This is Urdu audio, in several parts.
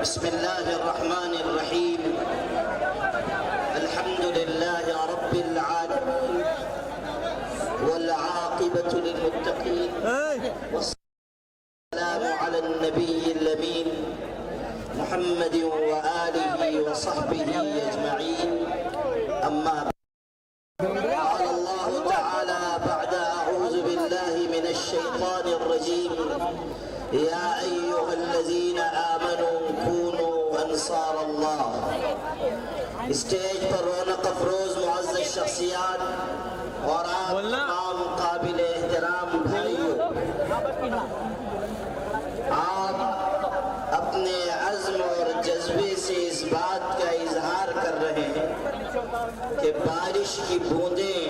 بسم الله الرحمن الرحيم. الحمد لله رب العالمين والعاقبة للمتقين والسلام على النبي الأمين محمد وآله وصحبه أجمعين. أما بعد، قال الله تعالى بعد أعوذ بالله من الشيطان الرجيم: يا أيها الذين آمنوا كونوا انصار اللہ. اسٹیج پر رونق افروز معزز شخصیات اور آپ تمام قابل احترام بھائیوں، آپ اپنے عزم اور جذبے سے اس بات کا اظہار کر رہے ہیں کہ بارش کی بوندیں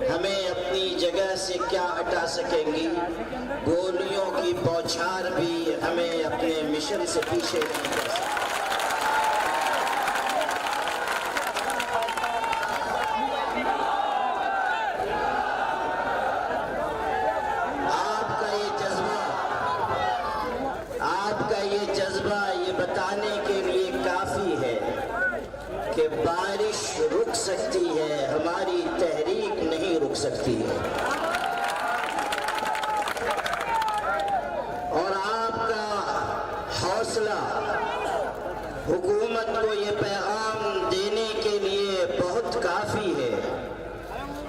ہمیں اپنی جگہ سے کیا ہٹا سکیں گی، گولیوں کی بوچھار بھی ہمیں اپنے مشن سے پیچھے نہیں کر سکتی. آپ کا یہ جذبہ یہ بتانے کے لیے کافی ہے کہ بارش رک سکتی ہے، ہماری تحریک نہیں رک سکتی ہے. اور آپ کا حوصلہ حکومت کو یہ پیغام دینے کے لیے بہت کافی ہے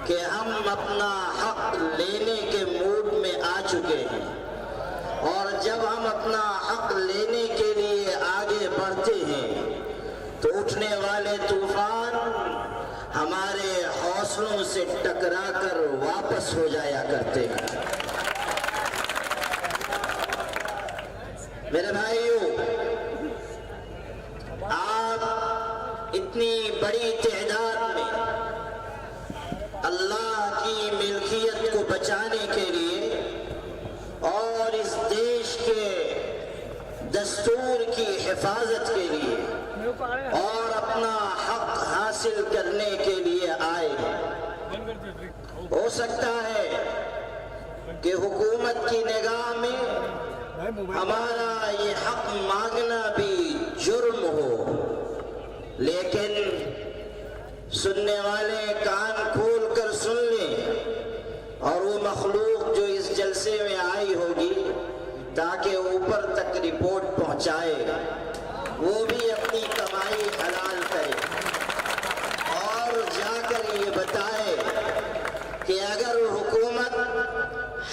کہ ہم اپنا حق لینے کے موڈ میں آ چکے ہیں، اور جب ہم اپنا حق لینے کے لیے آگے بڑھتے ہیں تو اٹھنے والے طوفان ہمارے حوصلوں سے ٹکرا کر واپس ہو جایا کرتے ہیں. میرے بھائیوں، آپ اتنی بڑی تعداد میں اللہ کی ملکیت کو بچانے کے لیے اور اس دیش کے دستور کی حفاظت کے لیے اور اپنا حق حاصل کرنے کے لیے آئے ہیں. ہو سکتا ہے کہ حکومت کی نگاہ میں ہمارا یہ حق مانگنا بھی جرم ہو، لیکن سننے والے کان کھول کر سن لیں، اور وہ مخلوق جو اس جلسے میں آئی ہوگی تاکہ اوپر تک رپورٹ پہنچائے، وہ بھی اپنی کمائی حلال کرے اور جا کر یہ بتائے کہ اگر حکومت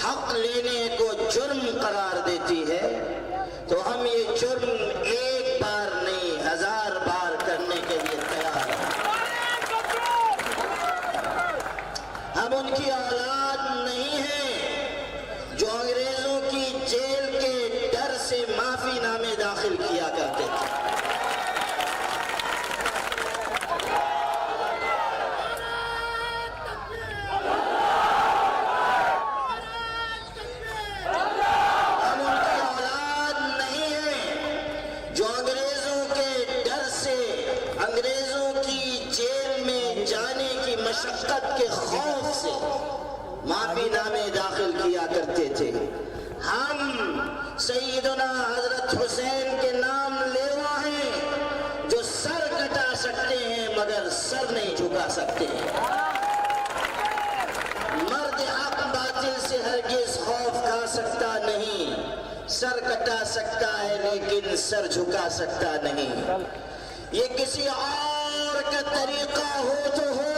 حق لینے کو جرم قرار دیتی ہے تو ہم یہ جرم ایک بار نہیں 1000 بار کرنے کے لیے تیار ہیں. ہم ان کی اولاد نہیں ہیں جو انگریزوں کی جیل کے ڈر سے معافی نامے داخل کیا کرتے تھے. ہم ان کی اولاد نہیں ہیں جو انگریزوں کے ڈر سے، انگریزوں کی جیل میں جانے کی مشقت کے خوف سے معافی نامے داخل کیا کرتے تھے. ہم سیدنا حضرت حسین کے نام لیوا ہیں جو سر کٹا سکتے ہیں مگر سر نہیں جھکا سکتے. مرد حق باطل سے ہرگز خوف کھا سکتا نہیں، سر کٹا سکتا ہے لیکن سر جھکا سکتا نہیں. یہ کسی اور کا طریقہ ہو تو ہو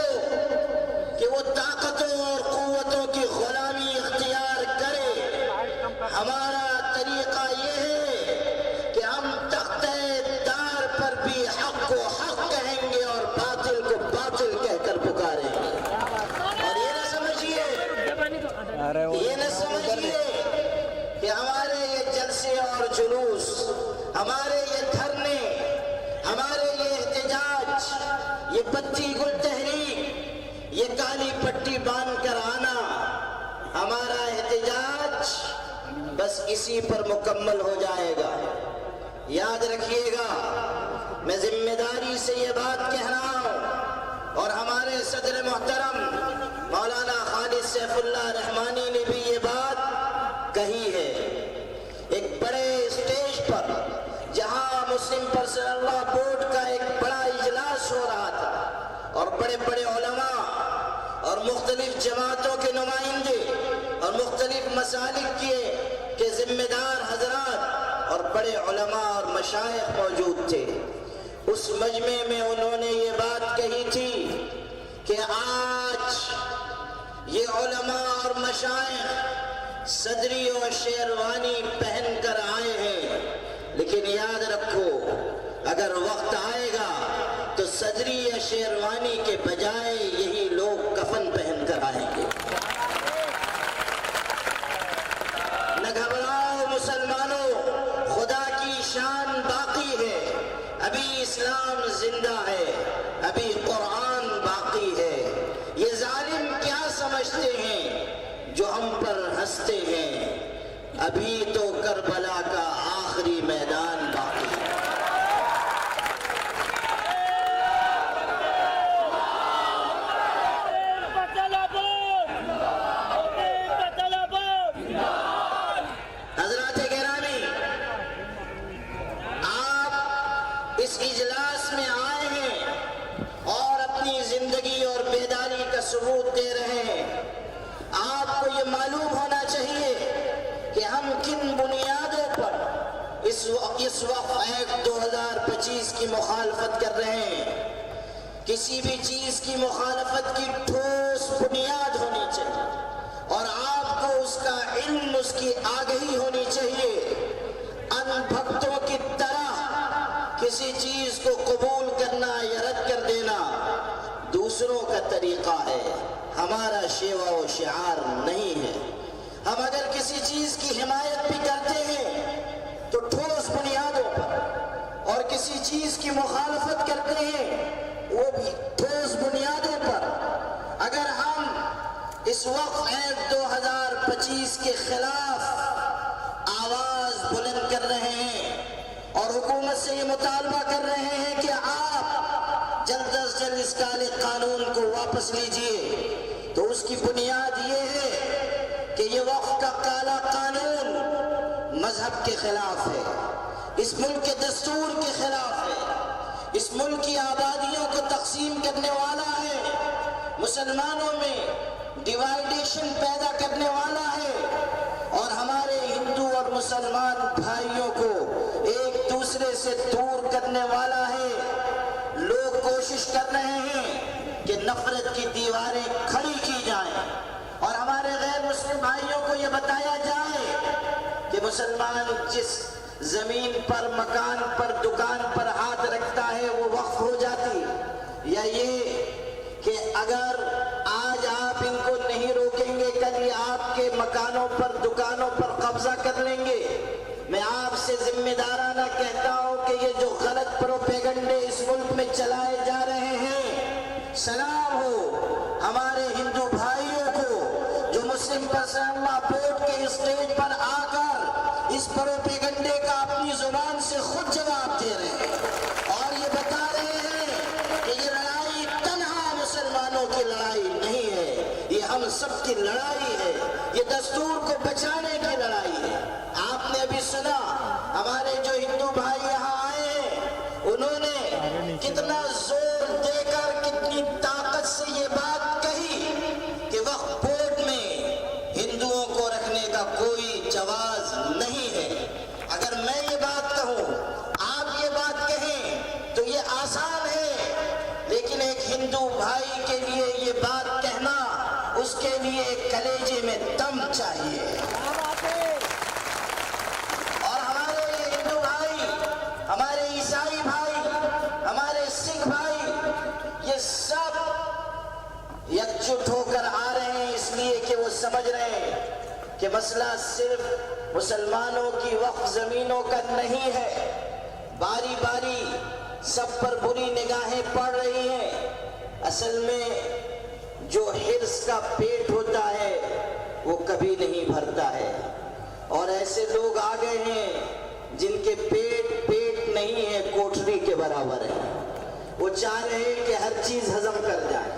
کہ وہ طاقتوں اور قوتوں کی غلامی اختیار کرے، ہمارا طریقہ یہ ہے کہ ہم تختہ دار پر بھی حق کو حق کہیں گے اور باطل کو باطل کہہ کر پکاریں گے. اور یہ نہ سمجھیے کہ ہمارے یہ جلسے اور جلوس، ہمارے یہ دھرنے، ہمارے یہ احتجاج، یہ بتی گل تحریک، یہ کالی پٹی باندھ کر آنا، ہمارا احتجاج بس اسی پر مکمل ہو جائے گا. یاد رکھیے گا، میں ذمہ داری سے یہ بات کہہ رہا ہوں، اور ہمارے صدر محترم مولانا خالد سیف اللہ رحمانی نے بھی یہ بات کہی ہے. ایک بڑے اسٹیج پر جہاں صلی اللہ بورڈ کا ایک بڑا اجلاس ہو رہا تھا اور بڑے بڑے علماء اور مختلف جماعتوں کے نمائندے اور مختلف مسالک کے ذمہ دار حضرات اور بڑے علماء اور مشائخ موجود تھے۔ اس مجمع میں انہوں نے یہ بات کہی تھی کہ آج یہ علماء اور مشائخ صدری اور شیروانی پہن کر آئے ہیں، لیکن یاد رکھو اگر وقت آئے گا تو صدری یا شیروانی کے بجائے یہی لوگ کفن پہن کر آئیں گے۔ نہ گھبراؤ مسلمانوں، خدا کی شان باقی ہے، ابھی اسلام زندہ ہے، ابھی قرآن باقی ہے۔ یہ ظالم کیا سمجھتے ہیں جو ہم پر ہنستے ہیں، ابھی تو کربلا کا آخری میدان باقی ہے۔ حضرات گرامی، آپ اس اجلاس میں آئے ہیں اور اپنی زندگی اور بیداری کا ثبوت دے رہے ہیں۔ آپ کو یہ معلوم ہونا چاہیے کہ ہم کن بنیادوں پر اس وقت ایکٹ 2025 کی مخالفت کر رہے ہیں۔ کسی بھی چیز کی مخالفت کی ٹھوس بنیاد ہونی چاہیے اور آپ کو اس کا علم، اس کی آگہی ہونی چاہیے۔ ان بھکتوں کی طرح کسی چیز کو قبول کرنا یا رد کر دینا دوسروں کا طریقہ ہے، ہمارا شیوا و شعار نہیں ہے۔ ہم اگر کسی چیز کی حمایت بھی کرتے ہیں تو ٹھوس بنیادوں پر، اور کسی چیز کی مخالفت کرتے ہیں وہ بھی ٹھوس بنیادوں پر۔ اگر ہم اس وقت ایکٹ 2025 کے خلاف آواز بلند کر رہے ہیں اور حکومت سے یہ مطالبہ کر رہے ہیں کہ آپ جلد از جلد اس کالے قانون کو واپس لیجئے، تو اس کی بنیاد یہ ہے کہ یہ وقت کا کالا قانون مذہب کے خلاف ہے، اس ملک کے دستور کے خلاف ہے، اس ملک کی آبادیوں کو تقسیم کرنے والا ہے، مسلمانوں میں ڈیوائیڈیشن پیدا کرنے والا ہے اور ہمارے ہندو اور مسلمان بھائیوں کو ایک دوسرے سے دور کرنے والا ہے۔ لوگ کوشش کر رہے ہیں کہ نفرت کی دیواریں کھڑی کی جائیں اور ہمارے غیر مسلم بھائیوں کو یہ بتایا جائے کہ مسلمان جس زمین پر، مکان پر، دکان پر ہاتھ رکھتا ہے وہ وقف ہو جاتی، یا یہ کہ اگر آج آپ ان کو نہیں روکیں گے کل یہ آپ کے مکانوں پر، دکانوں پر قبضہ کر لیں گے۔ میں آپ سے ذمہ دارانہ کہتا ہوں کہ یہ جو غلط پروپیگنڈے اس ملک میں چلائے جا رہے ہیں، سلام ہو ہمارے ہندو بھائیوں کو جو مسلم پرسنل لا بورڈ کے اسٹیج پر آ کر اس پروپیگنڈے کا اپنی زبان سے خود جواب دے رہے ہیں اور یہ بتا رہے ہیں کہ یہ لڑائی تنہا مسلمانوں کی لڑائی نہیں ہے، یہ ہم سب کی لڑائی ہے، یہ دستور کو بچانے کی لڑائی ہے۔ آپ نے ابھی سنا ہمارے جو ہندو بھائی یہاں آئے ہیں، انہوں نے کتنا زور دے کر، کتنی طاقت سے یہ بات کہی کہ وقف بورڈ میں ہندوؤں کو رکھنے کا کوئی جواز نہیں ہے۔ اگر میں یہ بات کہوں، آپ یہ بات کہیں تو یہ آسان ہے، لیکن ایک ہندو بھائی کے لیے یہ بات کہنا، اس کے لیے کلیجے میں دم چاہیے۔ اور ہمارے یہ ہندو بھائی، ہمارے عیسائی بھائی، ہمارے سکھ بھائی، یہ سب یکجٹ ہو کر آ رہے ہیں اس لیے کہ وہ سمجھ رہے ہیں کہ مسئلہ صرف مسلمانوں کی وقف زمینوں کا نہیں ہے، باری باری سب پر بری نگاہیں پڑ رہی ہیں۔ اصل میں جو حرص کا پیٹ ہوتا ہے وہ کبھی نہیں بھرتا ہے، اور ایسے لوگ آ گئے ہیں جن کے پیٹ نہیں ہے، کوٹھری کے برابر ہے۔ وہ چاہ رہے ہیں کہ ہر چیز ہضم کر جائے،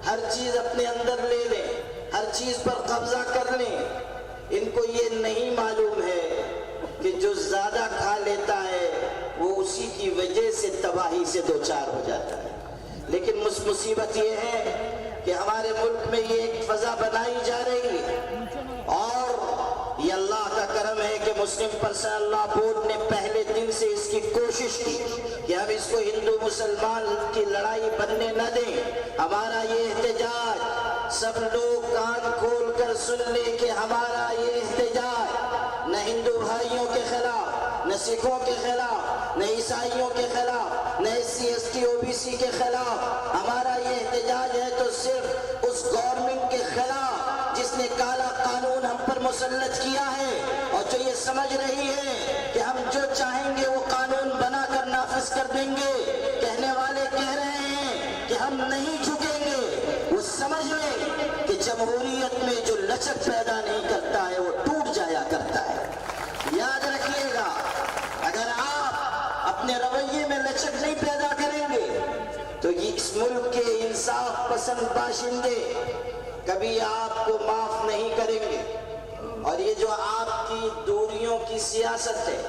ہر چیز اپنے اندر لے لیں، ہر چیز پر قبضہ کر لیں۔ ان کو یہ نہیں معلوم ہے کہ جو زیادہ کھا لیتا ہے وہ اسی اسی کی وجہ سے تباہی سے دوچار ہو جاتا ہے۔ لیکن مصیبت یہ ہے کہ ہمارے ملک میں یہ ایک فضا بنائی جا رہی ہے، اور یہ اللہ کا کرم ہے کہ مسلم پرسنل لا بورڈ نے پہلے دن سے اس کی کوشش کی کہ ہم اس کو ہندو مسلمان کی لڑائی بننے نہ دیں۔ ہمارا یہ احتجاج سب لوگ کان کھول کر سن لیں کہ ہمارا یہ احتجاج نہ ہندو بھائیوں کے خلاف، نہ سکھوں کے خلاف، نہ عیسائیوں کے خلاف، نہ SC ST OBC کے خلاف، ہمارا یہ احتجاج ہے تو صرف اس گورنمنٹ کے خلاف جس نے کالا قانون ہم پر مسلط کیا ہے، اور جو یہ سمجھ رہی ہے کہ ہم جو چاہیں گے وہ قانون بنا کر نافذ کر دیں گے۔ کہنے والے کہہ رہے ہیں کہ ہم نہیں جھکیں گے، وہ سمجھ لیں کہ جمہوریت میں جو لچک پیدا نہیں کرتا ہے وہ ٹوٹ جایا کرتا ہے۔ یاد رکھیے گا، اگر آپ اپنے رویے میں لچک نہیں پیدا کریں گے تو یہ اس ملک کے انصاف پسند باشندے کبھی آپ کو معاف نہیں کریں گے۔ اور یہ جو آپ کی دوریوں کی سیاست ہے،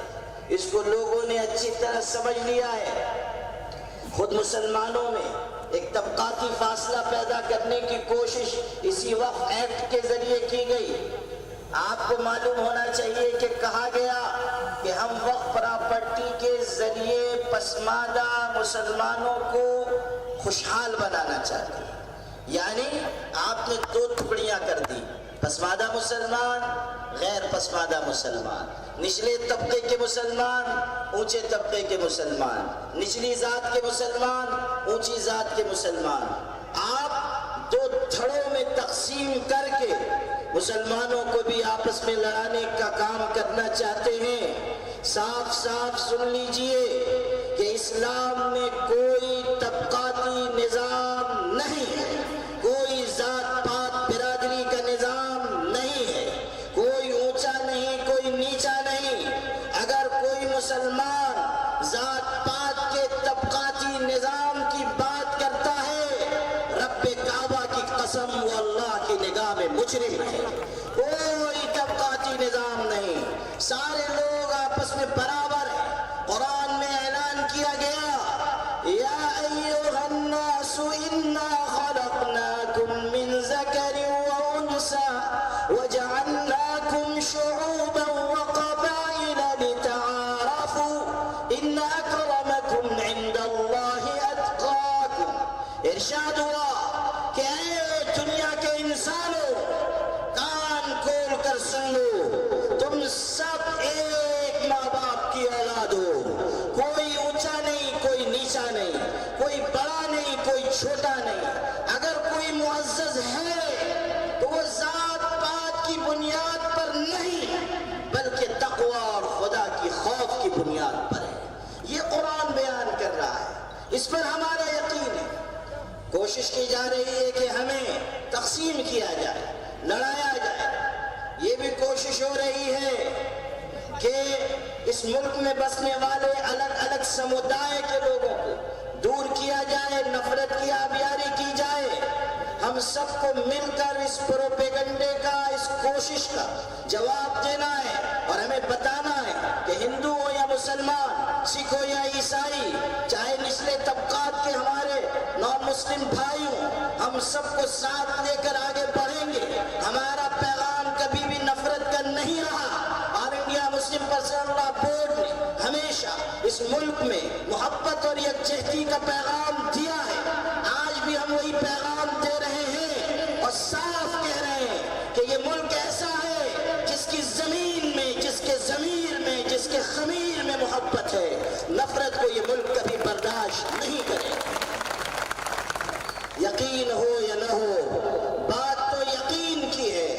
اس کو لوگوں نے اچھی طرح سمجھ لیا ہے۔ خود مسلمانوں میں ایک طبقاتی فاصلہ پیدا کرنے کی کوشش اسی وقف ایکٹ کے ذریعے کی گئی۔ آپ کو معلوم ہونا چاہیے کہ کہا گیا کہ ہم وقف پراپرٹی کے ذریعے پسماندہ مسلمانوں کو خوشحال بنانا چاہتے ہیں۔ یعنی آپ نے دو ٹکڑیاں کر دی، پسماندہ مسلمان، غیر پسماندہ مسلمان، نچلے طبقے کے مسلمان، اونچے طبقے کے مسلمان، نچلی ذات کے مسلمان، اونچی ذات کے مسلمان۔ آپ دو دھڑوں میں تقسیم کر کے مسلمانوں کو بھی آپس میں لڑانے کا کام کرنا چاہتے ہیں۔ صاف صاف سن لیجئے کہ اسلام میں کوئی طبقاتی نظام نہیں ہے، کوئی ذات پات برادری کا نظام نہیں ہے، کوئی اونچا نہیں، کوئی نیچا نہیں۔ اگر کوئی مسلمان ذات پات کے طبقاتی نظام کی بات کرتا ہے، رب کعبہ کی قسم وہ اللہ کی نگاہ میں مجرم ہے۔ کوئی طبقاتی نظام نہیں، سارے لوگ آپس میں برابر ہیں۔ قرآن میں اعلان کیا گیا، یا ایھا الناس انا خلقناکم من ذکر وانثى وجعلناکم شعوبا وقبائل لتعارفوا ان اکرمکم عند اللہ اتقاکم۔ ارشاد ہوا کہ اے دنیا کے انسانوں، کان کھول کر سن لو، تم سب ایک ماں باپ کی اولاد ہو، کوئی اونچا نہیں، کوئی نیچا نہیں، کوئی بڑا نہیں، کوئی چھوٹا نہیں۔ اگر کوئی معزز ہے تو وہ ذات پات کی بنیاد پر نہیں، بلکہ تقوی اور خدا کی خوف کی بنیاد پر ہے۔ یہ قرآن بیان کر رہا ہے، اس پر ہمارا یقین ہے۔ کوشش کی جا رہی ہے کہ ہمیں تقسیم کیا جائے، لڑایا جائے۔ یہ بھی کوشش ہو رہی ہے کہ اس ملک میں بسنے والے الگ الگ سمودائے کے لوگوں کو دور کیا جائے، نفرت کی آبیاری کی جائے۔ ہم سب کو مل کر اس پروپیگنڈے کا، اس کوشش کا جواب دینا ہے، اور ہمیں بتانا ہے کہ ہندو ہو یا مسلمان، سکھ ہو یا عیسائی، چاہے نچلے طبقات کے ہمارے نان مسلم بھائی ہوں، ہم سب کو ساتھ لے کر آگے بڑھیں گے۔ ہمارا پیغام کبھی بھی نفرت کا نہیں رہا، اور انڈیا مسلم پرسنل لا بورڈ نے ہمیشہ اس ملک میں محبت اور یکجہتی کا پیغام دیا ہے۔ آج بھی ہم وہی پیغام دے رہے ہیں، اور صاف کہہ رہے ہیں کہ یہ ملک ایسا ہے جس کی زمین میں، جس کے ضمیر میں، جس کے خمیر میں محبت ہے۔ نفرت کو یہ ملک کبھی برداشت نہیں کرے۔ یقین ہو یا نہ ہو، بات تو یقین کی ہے،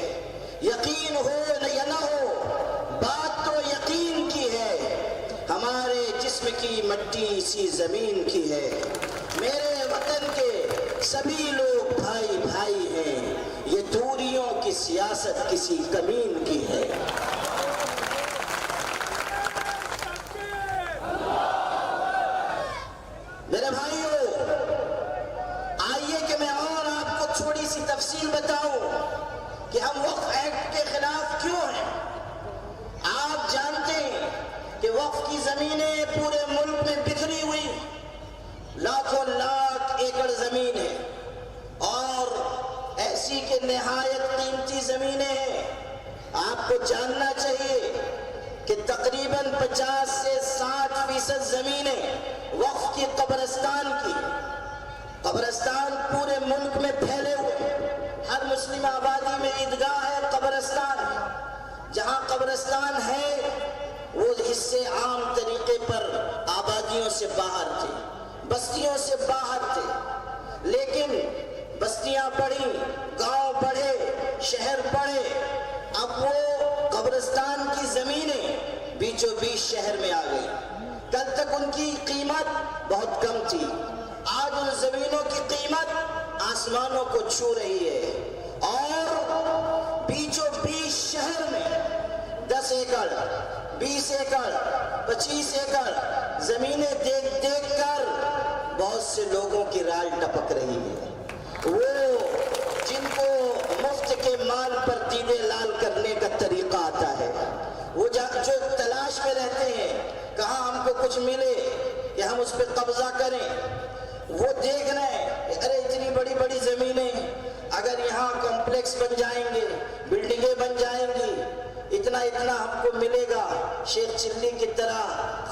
یقین ہو یا نہ ہو، بات تو یقین کی ہے۔ ہمارے جسم کی مٹی اسی زمین کی ہے، میرے وطن کے سبھی لوگ بھائی بھائی ہیں، یہ دوریوں کی سیاست کسی کمین کی ہے۔ میرے بھائیوں، آئیے کہ میں اور آپ کو تھوڑی سی تفصیل بتاؤں کہ ہم وقف ایکٹ کے خلاف کیوں ہیں۔ آپ جانتے ہیں کہ وقف کی زمینیں پورے ملک میں یہ نہایت قیمتی زمینیں ہیں۔ آپ کو جاننا چاہیے کہ تقریباً 50 سے 60% زمینیں وقف کی قبرستان کی۔ قبرستان پورے ملک میں پھیلے ہوئے، ہر مسلم آبادی میں عیدگاہ ہے، قبرستان ہے۔ جہاں قبرستان ہے وہ حصے عام طریقے پر آبادیوں سے باہر تھے، بستیوں سے باہر تھے، لیکن بستیاں بڑھی، گاؤں بڑھے، شہر بڑھے، اب وہ قبرستان کی زمینیں بیچوں بیچ شہر میں آ گئی۔ کل تک ان کی قیمت بہت کم تھی، آج ان زمینوں کی قیمت آسمانوں کو چھو رہی ہے، اور بیچوں بیچ شہر میں 10 ایکڑ 20 ایکڑ 25 ایکڑ زمینیں دیکھ دیکھ کر بہت سے لوگوں کی رال ٹپک رہی ہے۔ وہ جن کو مفت کے مال پر دیدے لال کرنے کا طریقہ آتا ہے، وہ جو تلاش میں رہتے ہیں کہاں ہم کو کچھ ملے کہ ہم اس پہ قبضہ کریں، وہ دیکھ رہے ہیں کہ ارے اتنی بڑی بڑی زمینیں، اگر یہاں کمپلیکس بن جائیں گے، بلڈنگیں بن جائیں گی، اتنا اتنا ہم کو ملے گا، شیخ چلی کی طرح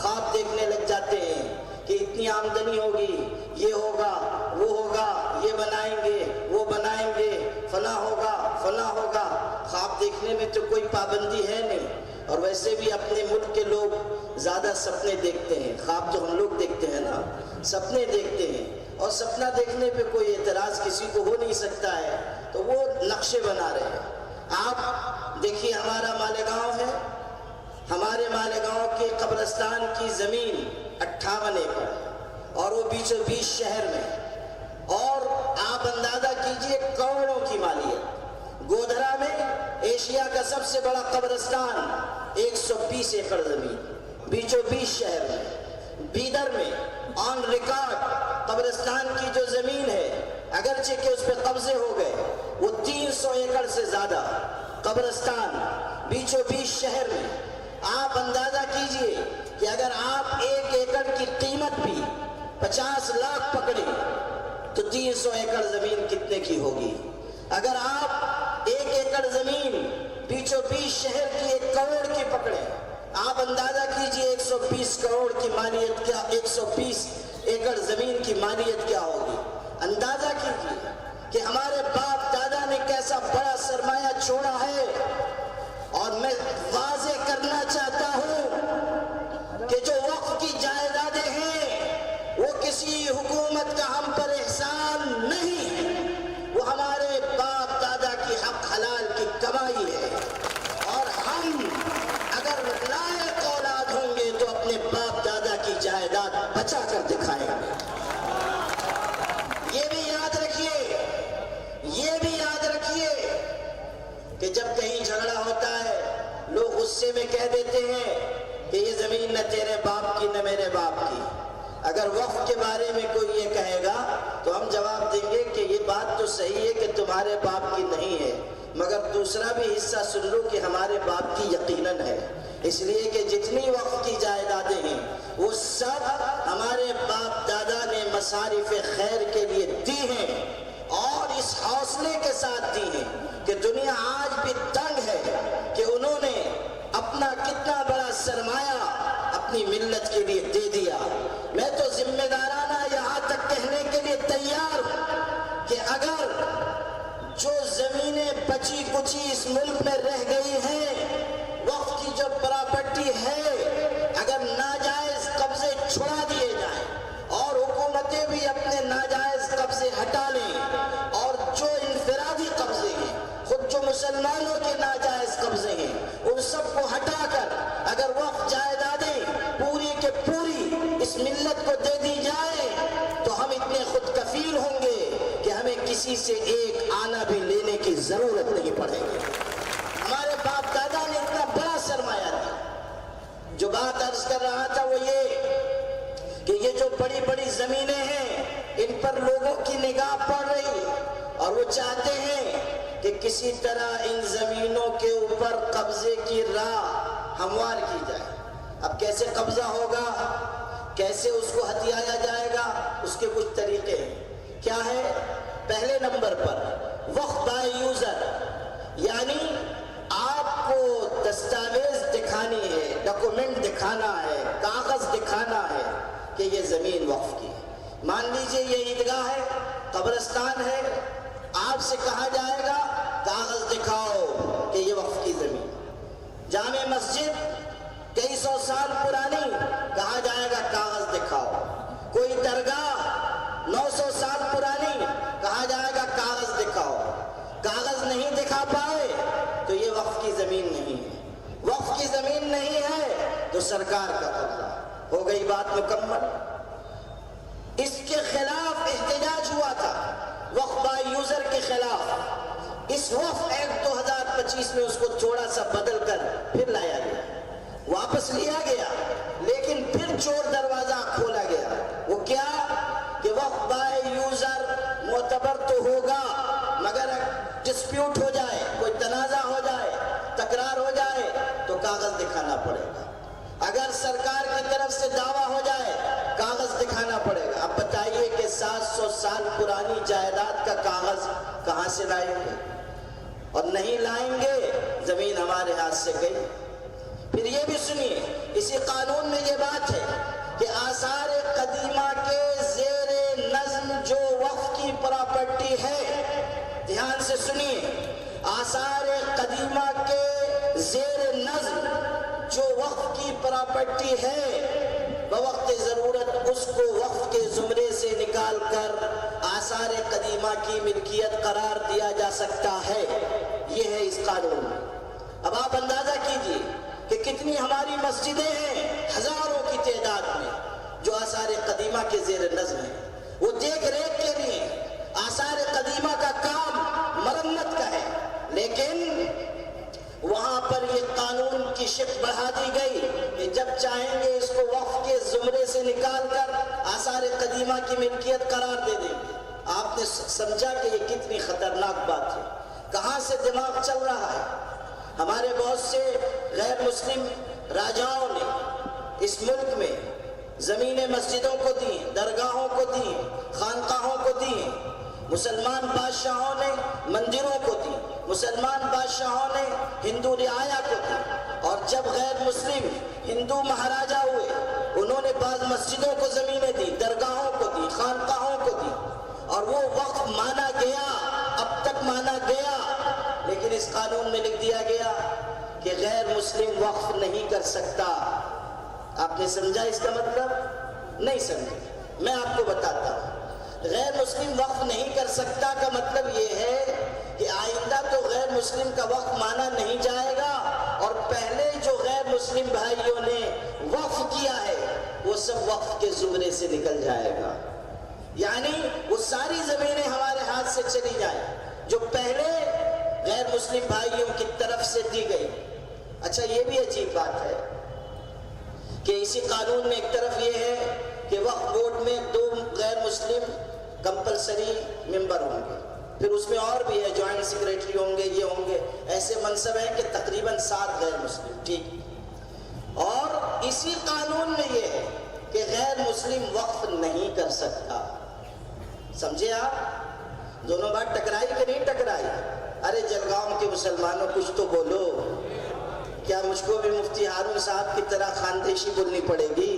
خواب دیکھنے لگ جاتے ہیں کہ اتنی آمدنی ہوگی، یہ ہوگا، وہ ہوگا، یہ بنائیں گے، وہ بنائیں گے، فلاں ہوگا، فلاں ہوگا۔ خواب دیکھنے میں تو کوئی پابندی ہے نہیں، اور ویسے بھی اپنے ملک کے لوگ زیادہ سپنے دیکھتے ہیں، خواب تو ہم لوگ دیکھتے ہیں نا، سپنے دیکھتے ہیں، اور سپنا دیکھنے پہ کوئی اعتراض کسی کو ہو نہیں سکتا ہے، تو وہ نقشے بنا رہے ہیں۔ آپ دیکھیے ہمارا مالیگاؤں ہے، ہمارے مالیگاؤں کے قبرستان کی زمین 58 ایکڑ، اور وہ بیچوں بیچ شہر میں، اور آپ اندازہ کیجئے کروڑوں کی مالیت۔ گودھرا میں ایشیا کا سب سے بڑا قبرستان 120 ایکڑ زمین بیچوں بیچ شہر میں۔ بیدر میں آن ریکارڈ قبرستان کی جو زمین ہے، اگرچہ کہ اس پہ قبضے ہو گئے، وہ 300 ایکڑ سے زیادہ قبرستان بیچوں بیچ شہر میں۔ آپ اندازہ کیجئے کہ اگر آپ 1 ایکڑ کی قیمت بھی 50 لاکھ پکڑیں تو 300 ایکڑ زمین کتنے کی ہوگی؟ اگر آپ 1 ایکڑ زمین بیچوں بیچ شہر کی 1 کروڑ کی پکڑیں، آپ اندازہ کیجئے 120 کروڑ کی مالیت کیا، 120 ایکڑ زمین کی مالیت کیا ہوگی؟ اندازہ کیجئے کہ ہمارے باپ دادا نے کیسا بڑا سرمایہ چھوڑا ہے۔ اور میں واضح کرنا چاہتا ہوں کہ جو وقف کی جائیدادیں ہیں وہ کسی حکومت کا ہم پر احسان نہیں ہے، وہ ہمارے باپ دادا کی حق حلال کی کمائی ہے، اور ہم اگر لائق اولاد ہوں گے تو اپنے باپ دادا کی جائیداد بچا کر دکھائیں گے۔ یہ بھی یاد رکھیے، یہ بھی یاد رکھیے کہ جب کہیں جھگڑا ہوتا ہے لوگ غصے میں کہہ دیتے ہیں کہ یہ زمین نہ تیرے باپ کی نہ میرے باپ کی۔ اگر وقف کے بارے میں کوئی یہ کہے گا تو ہم جواب دیں گے کہ یہ بات تو صحیح ہے کہ تمہارے باپ کی نہیں ہے، مگر دوسرا بھی حصہ سن لو کہ ہمارے باپ کی یقیناً ہے، اس لیے کہ جتنی وقف کی جائیدادیں ہیں وہ سب ہمارے باپ دادا نے مصارف خیر کے لیے دی ہیں، اور اس حوصلے کے ساتھ دی ہیں کہ دنیا آج بھی تنگ ہے کہ انہوں نے اپنا کتنا بڑا سرمایہ اپنی ملت کے لیے دے دیا۔ میں تو ذمہ دارانہ یہاں تک کہنے کے لیے تیار ہوں کہ اگر جو زمینیں بچی کچی اس ملک میں رہ گئی ہیں، وقف کی جو پراپرٹی ہے، اگر ناجائز قبضے چھڑا دیے جائیں اور حکومتیں بھی اپنے ناجائز قبضے ہٹا لیں، اور جو انفرادی قبضے ہیں، خود جو مسلمانوں کے ناجائز قبضے ہیں، ان سب کو ہٹا کر اگر وقف جائیدادیں پوری کے پوری اس ملت کو دے دی جائے تو ہم اتنے خود کفیل ہوں گے کہ ہمیں کسی سے ایک آنا بھی لینے کی ضرورت نہیں پڑے گی۔ ہمارے باپ دادا نے اتنا بڑا سرمایہ دیا۔ جو بات عرض کر رہا تھا وہ یہ کہ یہ جو بڑی بڑی زمینیں ہیں ان پر لوگوں کی نگاہ پڑ رہی، اور وہ چاہتے ہیں کہ کسی طرح ان زمینوں کے اوپر قبضے کی راہ ہموار کی جائے۔ اب کیسے قبضہ ہوگا، کیسے اس کو ہتھیایا جائے گا، اس کے کچھ طریقے ہیں۔ کیا ہے؟ پہلے نمبر پر وقف بائی یوزر، یعنی آپ کو دستاویز دکھانی ہے، ڈاکومنٹ دکھانا ہے، کاغذ دکھانا ہے کہ یہ زمین وقف کی ہے۔ مان لیجئے یہ عیدگاہ ہے، قبرستان ہے، آپ سے کہا جائے گا کاغذ دکھاؤ کہ یہ وقف کی زمین۔ جامع مسجد کئی سو سال پرانی، کہا جائے گا کاغذ دکھاؤ۔ کوئی درگاہ 900 سال پرانی، کہا جائے گا کاغذ دکھاؤ۔ کاغذ نہیں دکھا پائے تو یہ وقف کی زمین نہیں ہے۔ وقف کی زمین نہیں ہے تو سرکار کا قبضہ۔ ہو گئی بات مکمل۔ اس کے خلاف احتجاج ہوا تھا، وقف بائی یوزر کے خلاف۔ اس وقف ایکٹ 2025 میں اس کو تھوڑا سا بدل کر پھر لایا گیا، واپس لیا گیا، لیکن پھر چور دروازہ کھولا گیا۔ وہ کیا کہ وقف بائی یوزر معتبر تو ہوگا مگر ڈسپیوٹ ہو جائے، کوئی تنازع ہو جائے، تکرار ہو جائے تو کاغذ دکھانا پڑے گا۔ اگر سرکار کی طرف سے دعویٰ ہو جائے کاغذ دکھانا پڑے گا۔ اب بتائیے کہ 700 سال پرانی جائیداد کا کاغذ کہاں سے لائیں گے؟ اور نہیں لائیں گے، زمین ہمارے ہاتھ سے گئی۔ پھر یہ بھی سنیے، اسی قانون میں یہ بات ہے کہ آثار قدیمہ کے زیر نظم جو وقف کی پراپرٹی ہے، دھیان سے سنیے، آثار قدیمہ کے زیر نظم جو وقف کی پراپرٹی ہے، بوقت ضرورت اس کو وقف کے زمرے سے نکال کر آثار قدیمہ کی ملکیت قرار دیا جا سکتا ہے۔ یہ ہے اس قانون میں۔ اب آپ اندازہ کیجئے کہ کتنی ہماری مسجدیں ہیں، ہزاروں کی تعداد میں، جو آثار قدیمہ کے زیر نظم ہیں۔ وہ دیکھ ریکھ کے لیے آثار قدیمہ کا کام مرمت کا ہے، لیکن وہاں پر یہ قانون کی شق بڑھا دی گئی کہ جب چاہیں گے اس کو وقف کے زمرے سے نکال کر آثار قدیمہ کی ملکیت قرار دے دیں گے۔ آپ نے سمجھا کہ یہ کتنی خطرناک بات ہے، کہاں سے دماغ چل رہا ہے۔ ہمارے بہت سے غیر مسلم راجاؤں نے اس ملک میں زمینیں مسجدوں کو دی، درگاہوں کو دی، خانقاہوں کو دی۔ مسلمان بادشاہوں نے مندروں کو دی، مسلمان بادشاہوں نے ہندو رعایا کو دی، اور جب غیر مسلم ہندو مہاراجہ ہوئے انہوں نے بعض مسجدوں کو زمینیں دی، درگاہوں کو دی، خانقاہوں کو دی، اور وہ وقف مانا گیا، اب تک مانا گیا۔ لیکن اس قانون میں لکھ دیا گیا کہ غیر مسلم وقف نہیں کر سکتا۔ آپ نے سمجھا اس کا مطلب؟ نہیں سمجھا۔ میں آپ کو بتاتا ہوں، غیر مسلم وقف نہیں کر سکتا کا مطلب یہ ہے کہ آئندہ تو غیر مسلم کا وقف مانا نہیں جائے گا، اور پہلے جو غیر مسلم بھائیوں نے وقف کیا ہے وہ سب وقف کے زمرے سے نکل جائے گا۔ یعنی وہ ساری زمینیں ہمارے ہاتھ سے چلی جائیں جو پہلے غیر مسلم بھائیوں کی طرف سے دی گئی۔ اچھا، یہ بھی عجیب بات ہے کہ اسی قانون میں ایک طرف یہ ہے کہ وقف بورڈ میں 2 غیر مسلم کمپلسری ممبر ہوں گے، پھر اس میں اور بھی ہے، جوائنٹ سیکریٹری ہوں گے، یہ ہوں گے، ایسے منصب ہیں کہ تقریباً 7 غیر مسلم، ٹھیک۔ اور اسی قانون میں یہ ہے کہ غیر مسلم وقف نہیں کر سکتا۔ سمجھے آپ؟ دونوں بات ٹکرائی کہ نہیں ٹکرائی؟ ارے جلگاؤں کے مسلمانوں کچھ تو بولو، کیا مجھ کو بھی مفتی ہارون صاحب کی طرح خاندیشی بولنی پڑے گی؟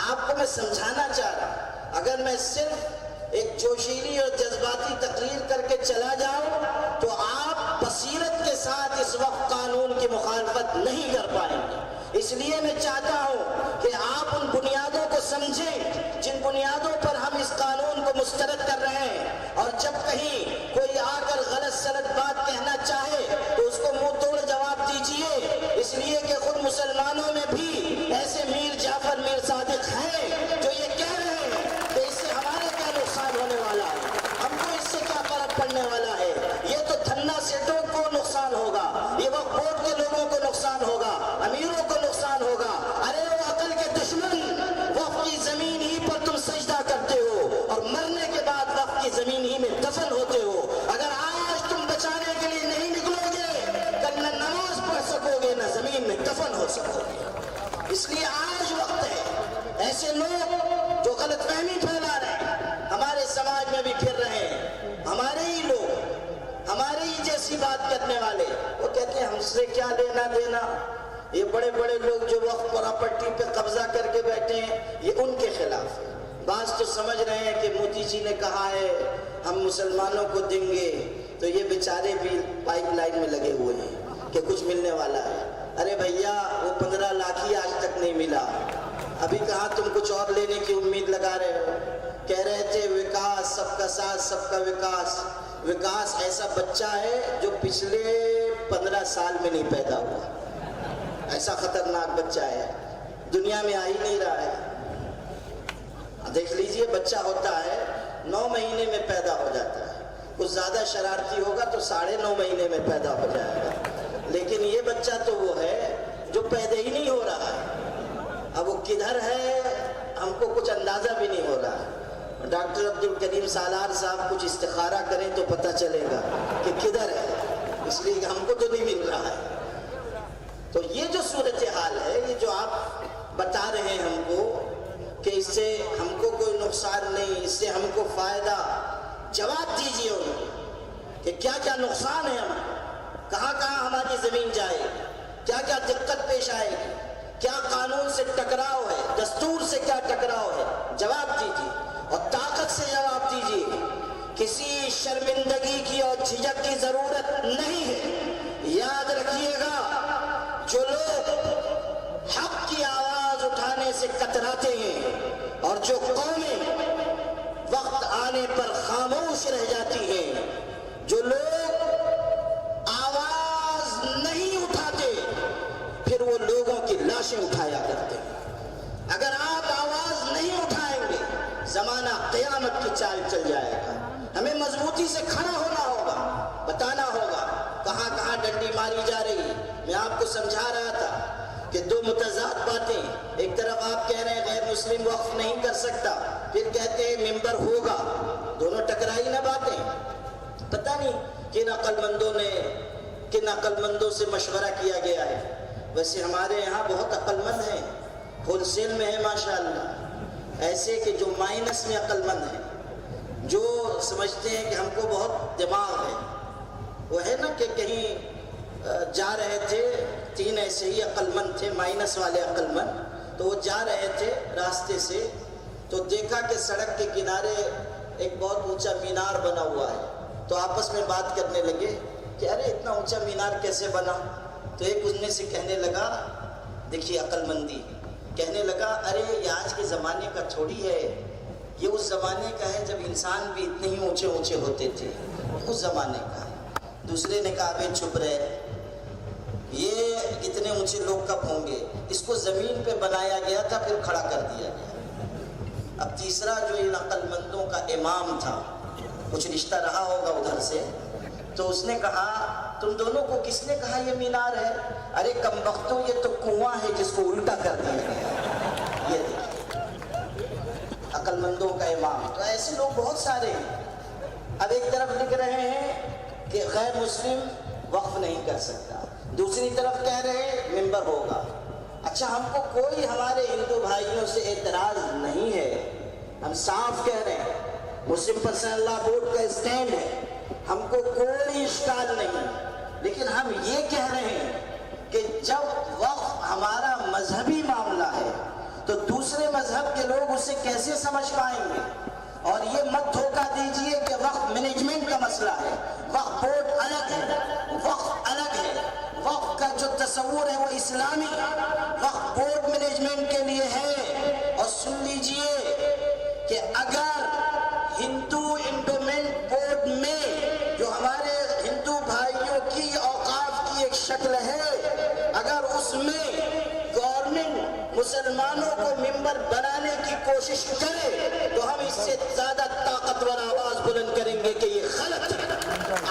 آپ کو میں سمجھانا چاہ رہا، اگر میں صرف ایک جوشیلی اور جذباتی تقریر کر کے چلا جاؤں تو آپ بصیرت کے ساتھ اس وقت قانون کی مخالفت نہیں کر پائیں گے۔ اس لیے میں چاہتا ہوں کہ آپ ان بنیادوں کو سمجھیں جن بنیادوں پر ہم اس قانون کو مسترد کر رہے ہیں، اور جب کہیں کوئی آ کر غلط سلط بات کہنا چاہے تو اس کو منہ توڑ جواب دیجئے، اس لیے کہ خود مسلمانوں میں بھی ایسے میر جعفر میر صادق ہیں جو یہ کہہ رہے ہیں کہ اس سے ہمارے کیا نقصان ہونے والا ہے، ہم کو اس سے کیا فرق پڑنے والا ہے، یہ تو دھنا سیٹوں کو نقصان ہوگا، یہ وقت بورڈ کے لوگوں کو نقصان ہوگا، امیروں کو نقصان ہوگا۔ ارے وہ عقل کے دشمن، وقف کی زمین ہی پر تم سجدہ کرتے ہو اور مرنے کے بعد وقف کی زمین ہی میں دفن ہوتے ہو۔ اگر آج تم بچانے کے لیے نہیں نکلو گے، کل نہ نماز پڑھ سکو گے نہ زمین میں دفن ہو سکو گے۔ اس لیے آج وقت ہے، ایسے لوگ جو غلط فہمی پھیلا رہے ہیں ہمارے سماج میں بھی پھر رہے ہیں، ہمارے ہی لوگ، ہمارے ہی جیسی بات کرنے والے، وہ کہتے ہیں ہم سے کیا لینا دینا، یہ بڑے بڑے لوگ جو وقف پراپرٹی پہ قبضہ کر کے بیٹھے ہیں یہ ان کے خلاف ہے۔ بعض تو سمجھ رہے ہیں کہ مودی جی نے کہا ہے ہم مسلمانوں کو دیں گے، تو یہ بیچارے بھی پائپ لائن میں لگے ہوئے ہیں کہ کچھ ملنے والا ہے۔ ارے بھیا وہ 15 لاکھ ہی آج تک نہیں ملا، ابھی کہاں تم کچھ اور لینے کی امید لگا رہے ہو؟ کہہ رہے تھے وکاس، سب کا ساتھ سب کا وکاس۔ وکاس ایسا بچہ ہے جو پچھلے 15 سال میں نہیں پیدا ہوا، ایسا خطرناک بچہ ہے، دنیا میں آ ہی نہیں رہا ہے۔ دیکھ لیجئے بچہ ہوتا ہے 9 مہینے میں پیدا ہو جاتا ہے، کچھ زیادہ شرارتی ہوگا تو 9.5 مہینے میں پیدا ہو جائے گا، لیکن یہ بچہ تو وہ ہے جو پیدا ہی نہیں ہو رہا ہے۔ اب وہ کدھر ہے ہم کو کچھ اندازہ بھی نہیں ہو رہا ہے۔ ڈاکٹر عبدالکریم سالار صاحب کچھ استخارہ کریں تو پتہ چلے گا کہ کدھر ہے، اس لیے کہ ہم کو تو نہیں مل رہا ہے۔ تو یہ جو صورتحال ہے، یہ جو آپ بتا رہے ہیں ہم کو کہ اس سے ہم کو کوئی نقصان نہیں، اس سے ہم کو فائدہ، جواب دیجئے ان کو کہ کیا کیا نقصان ہے ہمیں، کہاں کہاں ہماری زمین جائے گی، کیا کیا دقت پیش آئے گی، کیا قانون سے ٹکراؤ ہے، دستور سے کیا ٹکراؤ ہے، جواب دیجئے اور طاقت سے جواب دیجئے۔ کسی شرمندگی کی اور جھجک کی ضرورت نہیں ہے۔ یاد رکھیے گا جو لوگ حق کی آواز اٹھانے سے کتراتے ہیں اور جو قومیں وقت آنے پر خاموش رہ جاتی ہیں، جو لوگ آواز نہیں اٹھاتے پھر وہ لوگوں کی لاشیں اٹھایا کرتے ہیں۔ اگر آپ آواز نہیں اٹھائیں گے زمانہ قیامت کی چال چل جائے گا۔ ہمیں مضبوطی سے کھڑا ہونا ہوگا، بتانا ہوگا کہاں کہاں ڈنڈی ماری جا رہی ہے۔ میں آپ کو سمجھا رہا تھا کہ دو متضاد باتیں، ایک طرف آپ کہہ رہے ہیں غیر مسلم وقف نہیں کر سکتا، پھر کہتے ہیں ممبر ہوگا، دونوں ٹکرائی نہ باتیں۔ پتہ نہیں کن عقل مندوں سے مشورہ کیا گیا ہے۔ ویسے ہمارے یہاں بہت عقل مند ہیں، ہول سیل میں ہے ماشاءاللہ، ایسے کہ جو مائنس میں عقل مند ہیں، جو سمجھتے ہیں کہ ہم کو بہت دماغ ہے۔ وہ ہے نا کہ کہیں جا رہے تھے، 3 ایسے ہی عقل مند تھے، مائنس والے عقل مند، تو وہ جا رہے تھے راستے سے، تو دیکھا کہ سڑک کے کنارے ایک بہت اونچا مینار بنا ہوا ہے، تو آپس میں بات کرنے لگے کہ ارے اتنا اونچا مینار کیسے بنا؟ تو ایک ان میں سے کہنے لگا، دیکھیے عقل مندی، کہنے لگا ارے یہ آج کے زمانے کا تھوڑی ہے، یہ اس زمانے کا ہے جب انسان بھی اتنے ہی اونچے اونچے ہوتے تھے، اس زمانے کا ہے۔ دوسرے نے کہا بے چپ رہے، یہ اتنے اونچے لوگ کب ہوں گے؟ اس کو زمین پہ بنایا گیا تھا پھر کھڑا کر دیا گیا۔ اب تیسرا جو ان عقل مندوں کا امام تھا، کچھ رشتہ رہا ہوگا ادھر سے، تو اس نے کہا تم دونوں کو کس نے کہا یہ مینار ہے؟ ارے کمبختوں یہ تو کنواں ہے جس کو الٹا کر دیا گیا۔ یہ دیکھیں عقل مندوں کا امام۔ تو ایسے لوگ بہت سارے ہیں۔ اب ایک طرف لکھ رہے ہیں کہ غیر مسلم وقف نہیں کر سکتا، دوسری طرف کہہ رہے ہیں ممبر ہوگا۔ اچھا ہم کو کوئی ہمارے ہندو بھائیوں سے اعتراض نہیں ہے، ہم صاف کہہ رہے ہیں، مسلم پرسنل لا بورڈ کا اسٹینڈ ہے، ہم کو کوئی اشکال نہیں، لیکن ہم یہ کہہ رہے ہیں کہ جب وقف ہمارا مذہبی معاملہ ہے تو دوسرے مذہب کے لوگ اسے کیسے سمجھ پائیں گے؟ اور یہ مت دھوکہ دیجئے کہ وقف مینجمنٹ کا مسئلہ ہے، وقف بورڈ الگ ہے، وقف الگ ہے، وقف کا جو تصور ہے وہ اسلامی، وقف بورڈ مینجمنٹ کے لیے ہے۔ اور سن لیجئے کہ اگر ہندو انڈومنٹ بورڈ میں جو ہمارے ہندو بھائیوں کی اوقاف کی ایک شکل ہے، اگر اس میں گورنمنٹ مسلمانوں کو ممبر بنانے کی کوشش کرے تو ہم اس سے زیادہ طاقتور آواز بلند کریں گے کہ یہ غلط ہے۔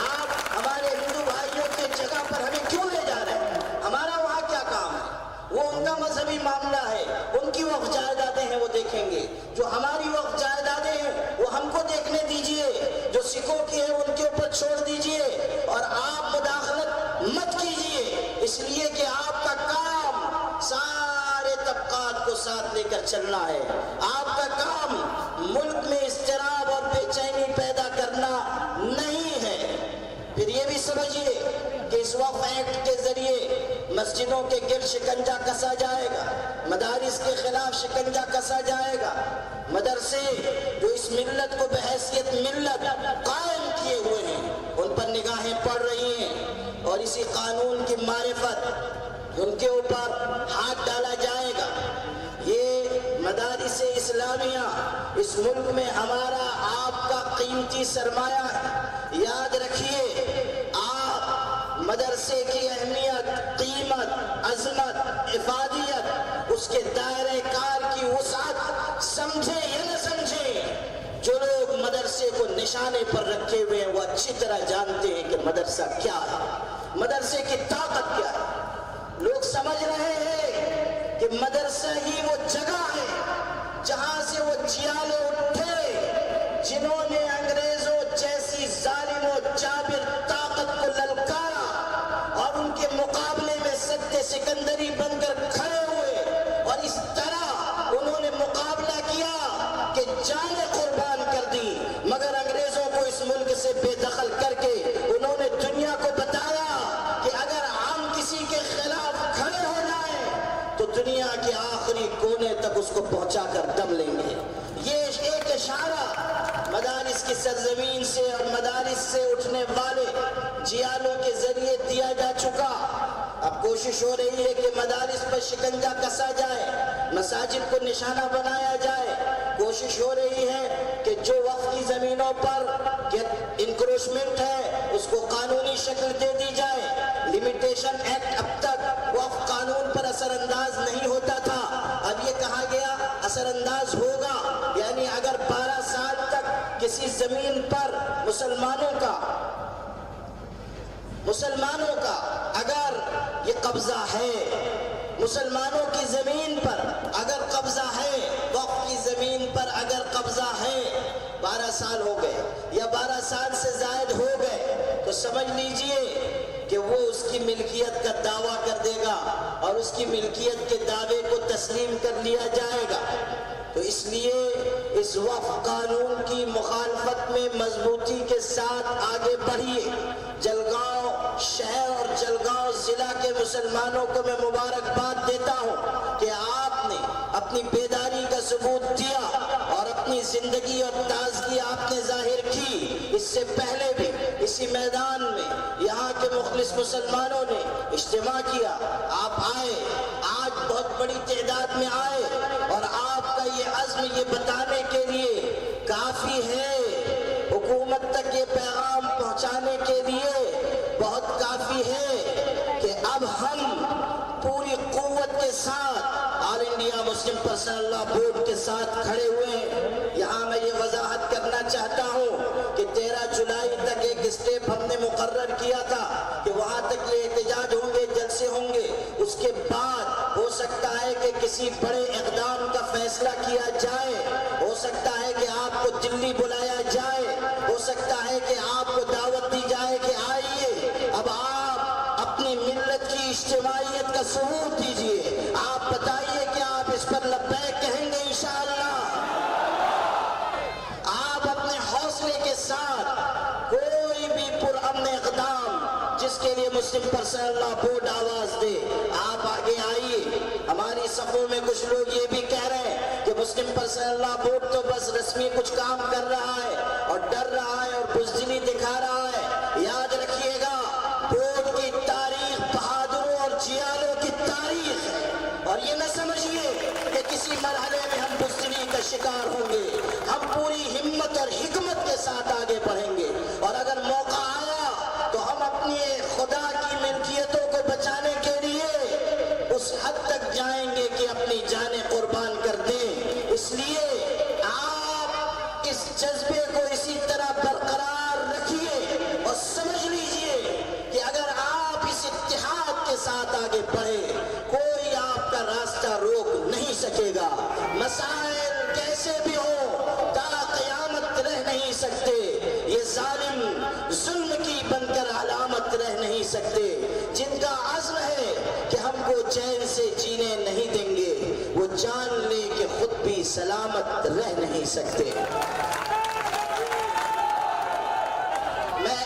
آپ ہمارے ہندو بھائیوں کے جگہ پر ہمیں کیوں لے جا رہے ہیں؟ ہمارا وہاں کیا کام ہے؟ وہ ان کا مذہبی معاملہ ہے، ان کی وقف جائیدادیں ہیں وہ دیکھیں گے، جو ہماری وقف جائیدادیں ہیں وہ ہم کو دیکھنے دیجئے، جو سکھوں کی ہیں ان کے اوپر چھوڑ دیجئے، اور آپ مداخلت مت کیجئے، اس لیے کہ آپ کا کام سارے طبقات کو ساتھ لے کر چلنا ہے۔ آپ کا کام ملک میں اضطراب اور بے چینی پیدا کرنا نہیں سمجھیے کہ اس وقف ایکٹ کے ذریعے مسجدوں کے گرد شکنجہ کسا جائے گا، مدارس کے خلاف شکنجہ کسا جائے گا، مدرسے جو اس ملت کو بحیثیت ملت قائم کیے ہوئے ہیں ان پر نگاہیں پڑ رہی ہیں، اور اسی قانون کی معرفت ان کے اوپر ہاتھ ڈالا جائے گا۔ یہ مدارس اسلامیہ اس ملک میں ہمارا آپ کا قیمتی سرمایہ ہے۔ یاد رکھیے، آپ مدرسے کی اہمیت، قیمت، عظمت، افادیت، اس کے دائرہ کار کی وسعت سمجھیں یا نہ سمجھیں، جو لوگ مدرسے کو نشانے پر رکھے ہوئے ہیں وہ اچھی طرح جانتے ہیں کہ مدرسہ کیا ہے، مدرسے کی طاقت کیا ہے۔ لوگ سمجھ رہے ہیں کہ مدرسہ ہی وہ جگہ ہے جہاں سے وہ جیالے اٹھے جنہوں نے انگریزوں جیسی ظالم و جابر طاقت کو للکارا اور ان کے مقابلے میں سد سکندری بن کر کھڑے ہوئے، اور اس طرح انہوں نے مقابلہ کیا کہ جانیں قربان کر دی، مگر انگریزوں کو اس ملک سے بے دخل کر کے انہوں نے دنیا کو بتایا کہ اگر ہم کسی کے خلاف کھڑے ہو جائیں تو دنیا کے آخری کونے تک اس کو پہنچا کر دم لیں گے۔ یہ ایک اشارہ مدارس کی سرزمین سے اور مدارس سے اٹھنے والے جیالوں کے ذریعے دیا جا چکا۔ اب کوشش ہو رہی ہے کہ مدارس پر شکنجہ کسا جائے، مساجد کو نشانہ بنایا جائے، کوشش ہو رہی ہے کہ جو وقف کی زمینوں پر انکروچمنٹ ہے اس کو قانونی شکل دے دی جائے۔ لیمیٹیشن ایکٹ اب تک وقف قانون پر اثر انداز نہیں ہوتا تھا، اب یہ کہا گیا اثر انداز ہوگا، یعنی اگر 12 سال تک کسی زمین پر مسلمانوں کا اگر یہ قبضہ ہے، مسلمانوں کی زمین پر اگر قبضہ ہے، وقف کی زمین پر اگر قبضہ ہے، 12 سال ہو گئے یا 12 سال سے زائد ہو گئے، تو سمجھ لیجئے کہ وہ اس کی ملکیت کا دعویٰ کر دے گا اور اس کی ملکیت کے دعوے کو تسلیم کر لیا جائے گا۔ تو اس لیے اس وقف قانون کی مخالفت میں مضبوطی کے ساتھ آگے بڑھیے۔ جلگاؤں شہر اور جلگاؤں ضلع کے مسلمانوں کو میں مبارکباد دیتا ہوں کہ آپ نے اپنی بیداری کا ثبوت دیا اور اپنی زندگی اور تازگی آپ نے ظاہر کی۔ اس سے پہلے بھی اسی میدان میں یہاں کے مخلص مسلمانوں نے اجتماع کیا، آپ آئے، آج بہت بڑی تعداد میں آئے، اور آپ کا یہ عزم یہ بتانے کے لیے کافی ہے، حکومت تک یہ پیغام پہنچانے کے لیے بہت کافی ہے کہ اب ہم پوری قوت کے ساتھ All India Muslim Personal Law Board کے ساتھ کھڑے ہوئے ہیں۔ یہاں میں یہ وضاحت کرنا چاہتا ہوں کہ 13 جولائی تک ایک اسٹیپ ہم نے مقرر کیا تھا کہ وہاں تک یہ احتجاج ہوں گے، جلسے ہوں گے، اس کے بعد ہو سکتا ہے کہ کسی بڑے اقدام کا فیصلہ کیا جائے، ہو سکتا ہے کہ آپ کو دلی بلایا جائے، ہو سکتا ہے کہ آپ کو دعوت دی جائے کہ آئیے۔ اب آپ اپنی ملت کی اجتماعیت کا ثبوت دیجئے، آپ بتائیے کہ آپ اس پر لبیک کہیں گے انشاءاللہ۔ آپ اپنے حوصلے کے ساتھ کوئی بھی پرامن اقدام جس کے لیے مسلم پرسنل لاء بورڈ آواز دے، آپ آگے آئیے۔ ہماری صفوں میں کچھ لوگ یہ بھی کہہ رہے ہیں کہ مسلم پرسنل لاء بورڈ تو بس رسمی کچھ کام کر رہا ہے اور ڈر رہا ہے اور بزدلی دکھا رہا ہے۔ یاد رکھیے گا، بورڈ کی تاریخ بہادروں اور جیالوں کی تاریخ ہے، اور یہ نہ سمجھیے کہ کسی مرحلے میں ہم بزدلی کا شکار ہوں گے۔ ہم پوری ہمت اور حکمت کے ساتھ آگے بڑھیں گے، اور اگر موقع آیا تو ہم اپنی خدا کی ملکیتوں کو بچانے کے لیے اس حد تک جائیں گے کہ اپنی جانیں قربان کر دیں۔ اس لیے آپ اس جذبے کو اسی طرح برقرار رکھیے اور سمجھ لیجئے کہ اگر آپ اس اتحاد کے ساتھ آگے بڑھے، کوئی آپ کا راستہ روک نہیں سکے گا۔ مسائل کیسے بھی ہوں تا قیامت رہ نہیں سکتے، یہ ظالم ظلم کی بن کر علامت رہ نہیں سکتے۔ جن کا عزم ہے کہ ہم کو چین سے جینے نہیں دیں گے، وہ جان لے کہ خود بھی سلامت رہ نہیں سکتے۔ میں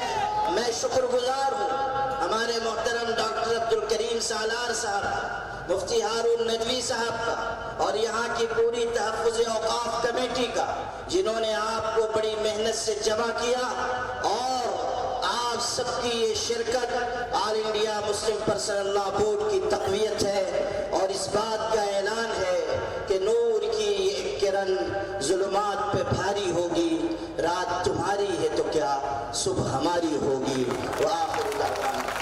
شکر گزار ہوں ہمارے محترم ڈاکٹر عبدالکریم سالار صاحب، مفتی ہارون ندوی صاحب کا، اور یہاں کی پوری تحفظ اوقاف کمیٹی کا، جنہوں نے آپ کو بڑی محنت سے جمع کیا، اور آپ سب کی یہ شرکت آل انڈیا مسلم پرسنل لا بورڈ کی تقویت ہے، اور اس بات کا اعلان ہے کہ نور کی یہ کرن ظلمات پہ بھاری ہوگی، رات تمہاری ہے تو کیا صبح ہماری ہوگی۔ وآخر دعوانا